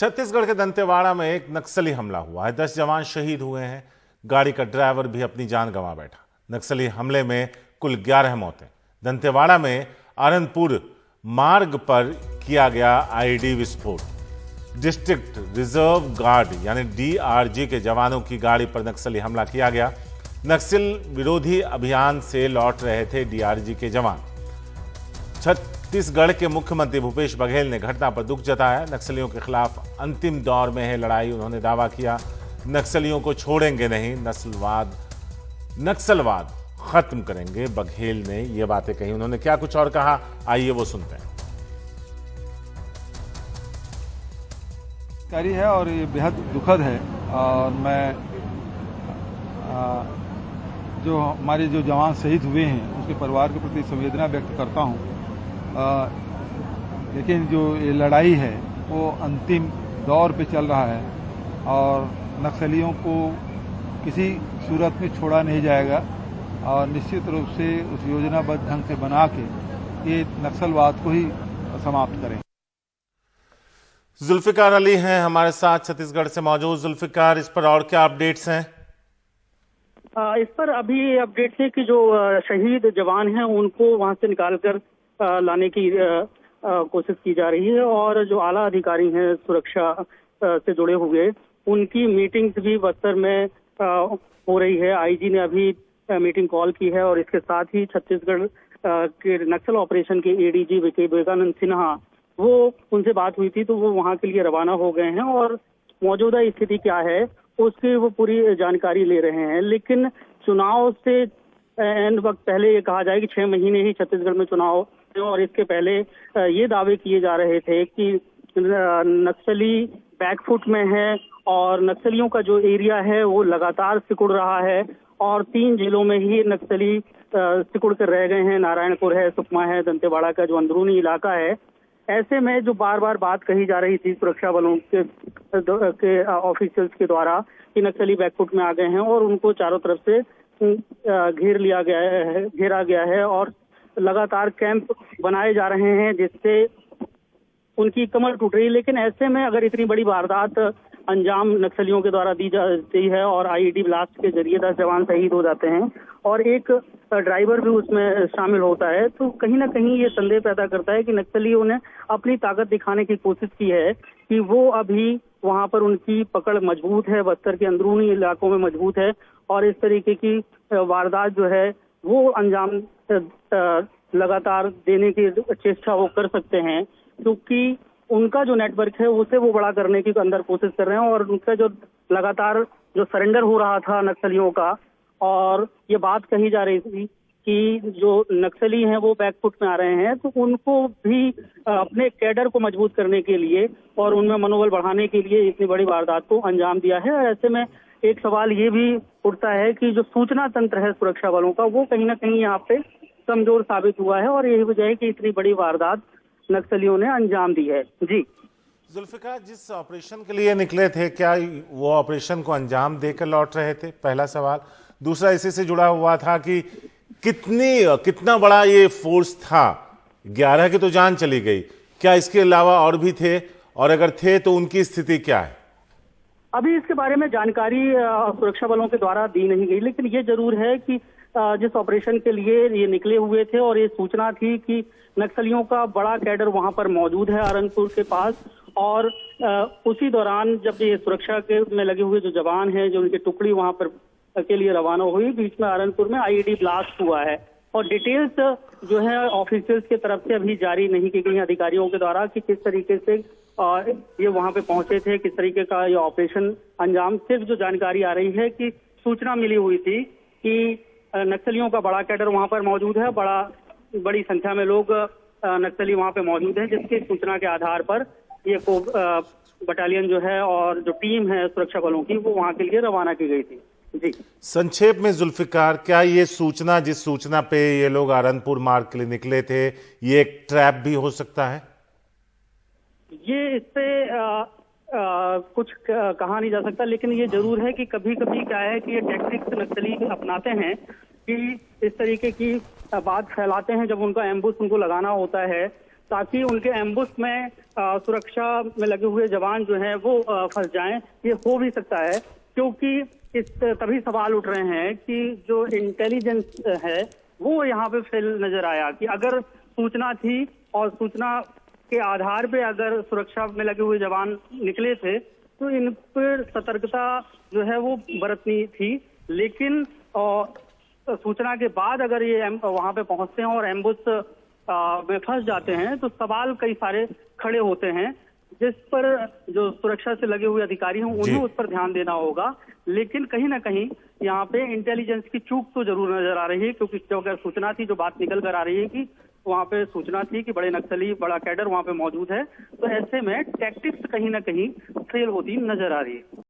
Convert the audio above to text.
छत्तीसगढ़ के दंतेवाड़ा में एक नक्सली हमला हुआ है। 10 जवान शहीद हुए हैं। गाड़ी का ड्राइवर भी अपनी जान गंवा बैठा। नक्सली हमले में कुल 11 मौतें। दंतेवाड़ा में आनंदपुर मार्ग पर किया गया आईईडी विस्फोट। डिस्ट्रिक्ट रिजर्व गार्ड यानी डीआरजी के जवानों की गाड़ी पर नक्सली हमला किया गया। नक्सल विरोधी अभियान से लौट रहे थे डीआरजी के जवान। छत्तीसगढ़ के मुख्यमंत्री भूपेश बघेल ने घटना पर दुख जताया। नक्सलियों के खिलाफ अंतिम दौर में है लड़ाई। उन्होंने दावा किया, नक्सलियों को छोड़ेंगे नहीं, नक्सलवाद खत्म करेंगे। बघेल ने यह बातें कही। उन्होंने क्या कुछ और कहा, आइए वो सुनते हैं। है और ये बेहद दुखद है। और मैं जो हमारे जो जवान शहीद हुए हैं उसके परिवार के प्रति संवेदना व्यक्त करता हूं। लेकिन जो ये लड़ाई है वो अंतिम दौर पे चल रहा है और नक्सलियों को किसी सूरत में छोड़ा नहीं जाएगा और निश्चित रूप से उस योजनाबद्ध ढंग से बना के ये नक्सलवाद को ही समाप्त करें। जुल्फिकार अली हैं हमारे साथ छत्तीसगढ़ से मौजूद। जुल्फिकार, इस पर और क्या अपडेट्स हैं? इस पर अभी अपडेट्स है कि जो शहीद जवान हैं उनको वहां से निकालकर लाने की कोशिश की जा रही है और जो आला अधिकारी हैं सुरक्षा से जुड़े हुए उनकी मीटिंग्स भी बस्तर में हो रही है। आईजी ने अभी मीटिंग कॉल की है और इसके साथ ही छत्तीसगढ़ के नक्सल ऑपरेशन के एडीजी विवेकानंद सिन्हा वो उनसे बात हुई थी तो वो वहां के लिए रवाना हो गए हैं और मौजूदा स्थिति क्या है उसकी वो पूरी जानकारी ले रहे हैं। लेकिन चुनाव से एंड वक्त पहले ये कहा जाए कि 6 महीने ही छत्तीसगढ़ में चुनाव और इसके पहले ये दावे किए जा रहे थे कि नक्सली बैकफुट में है और नक्सलियों का जो एरिया है वो लगातार सिकुड़ रहा है और 3 जिलों में ही नक्सली सिकुड़ कर रह गए हैं। नारायणपुर है, सुकमा है, दंतेवाड़ा का जो अंदरूनी इलाका है। ऐसे में जो बार बार बात कही जा रही थी सुरक्षा बलों के ऑफिशियल्स के द्वारा कि नक्सली बैकफुट में आ गए हैं और उनको चारों तरफ से घेरा गया है और लगातार कैंप बनाए जा रहे हैं जिससे उनकी कमर टूट रही है। लेकिन ऐसे में अगर इतनी बड़ी वारदात अंजाम नक्सलियों के द्वारा दी जाती है और आईईडी ब्लास्ट के जरिए 10 जवान शहीद हो जाते हैं और एक ड्राइवर भी उसमें शामिल होता है तो कहीं ना कहीं ये संदेह पैदा करता है कि नक्सलियों ने अपनी ताकत दिखाने की कोशिश की है कि वो अभी वहां पर उनकी पकड़ मजबूत है, बस्तर के अंदरूनी इलाकों में मजबूत है और इस तरीके की वारदात जो है वो अंजाम लगातार देने की चेष्टा वो कर सकते हैं क्योंकि उनका जो नेटवर्क है उसे वो बड़ा करने की अंदर कोशिश कर रहे हैं और उनका जो लगातार जो सरेंडर हो रहा था नक्सलियों का और ये बात कही जा रही थी कि जो नक्सली हैं वो बैकफुट में आ रहे हैं तो उनको भी अपने कैडर को मजबूत करने के लिए और उनमें मनोबल बढ़ाने के लिए इतनी बड़ी वारदात को अंजाम दिया है। ऐसे में एक सवाल ये भी उठता है कि जो सूचना तंत्र है सुरक्षा बलों का वो कहीं ना कहीं यहाँ पे कमजोर साबित हुआ है और यही वजह है कि इतनी बड़ी वारदात नक्सलियों ने अंजाम दी है। जी जुल्फिकार, जिस ऑपरेशन के लिए निकले थे क्या वो ऑपरेशन को अंजाम देकर लौट रहे थे? पहला सवाल। दूसरा इसी से जुड़ा हुआ था कि कितना बड़ा ये फोर्स था? 11 की तो जान चली गई, क्या इसके अलावा और भी थे और अगर थे तो उनकी स्थिति क्या है? अभी इसके बारे में जानकारी सुरक्षा बलों के द्वारा दी नहीं गई, लेकिन ये जरूर है कि जिस ऑपरेशन के लिए ये निकले हुए थे और ये सूचना थी कि नक्सलियों का बड़ा कैडर वहां पर मौजूद है आनंदपुर के पास और उसी दौरान जब ये सुरक्षा के में लगे हुए जो जवान हैं जो उनकी टुकड़ी वहां पर के लिए रवाना हुई, बीच में आनंदपुर में आईईडी ब्लास्ट हुआ है और डिटेल्स जो है ऑफिशियल्स की तरफ से अभी जारी नहीं की गई अधिकारियों के द्वारा कि किस तरीके से ये वहां पे पहुंचे थे, किस तरीके का ये ऑपरेशन अंजाम। सिर्फ जो जानकारी आ रही है कि सूचना मिली हुई थी कि नक्सलियों का बड़ा कैडर वहां पर मौजूद है, बड़ी संख्या में लोग नक्सली वहां पे मौजूद है जिसकी सूचना के आधार पर ये बटालियन जो है और जो टीम है सुरक्षा बलों की वो वहां के लिए रवाना की गई थी। जी संक्षेप में जुल्फिकार, क्या ये सूचना जिस सूचना पे ये लोग आनंदपुर मार्ग के लिए निकले थे ये एक ट्रैप भी हो सकता है? ये इससे कुछ कहा नहीं जा सकता, लेकिन ये जरूर है कि कभी कभी क्या है कि ये टैक्टिक्स नक्सली अपनाते हैं कि इस तरीके की बात फैलाते हैं जब उनका एम्बुश उनको लगाना होता है ताकि उनके एम्बुश में सुरक्षा में लगे हुए जवान जो हैं वो फंस जाएं। ये हो भी सकता है, क्योंकि इस तभी सवाल उठ रहे हैं कि जो इंटेलिजेंस है वो यहाँ पे फेल नजर आया कि अगर सूचना थी और सूचना के आधार पे अगर सुरक्षा में लगे हुए जवान निकले थे तो इन पर सतर्कता जो है वो बरतनी थी, लेकिन सूचना के बाद अगर ये वहां पे पहुंचते हैं और एम्बुश में फंस जाते हैं तो सवाल कई सारे खड़े होते हैं, जिस पर जो सुरक्षा से लगे हुए अधिकारी हैं उन्हें उस पर ध्यान देना होगा। लेकिन कहीं ना कहीं यहाँ पे इंटेलिजेंस की चूक तो जरूर नजर आ रही है, क्योंकि जो अगर सूचना थी, जो बात निकल कर आ रही है कि वहाँ पे सूचना थी कि बड़े नक्सली, बड़ा कैडर वहाँ पे मौजूद है, तो ऐसे में टैक्टिक्स कहीं ना कहीं फेल होती नजर आ रही है।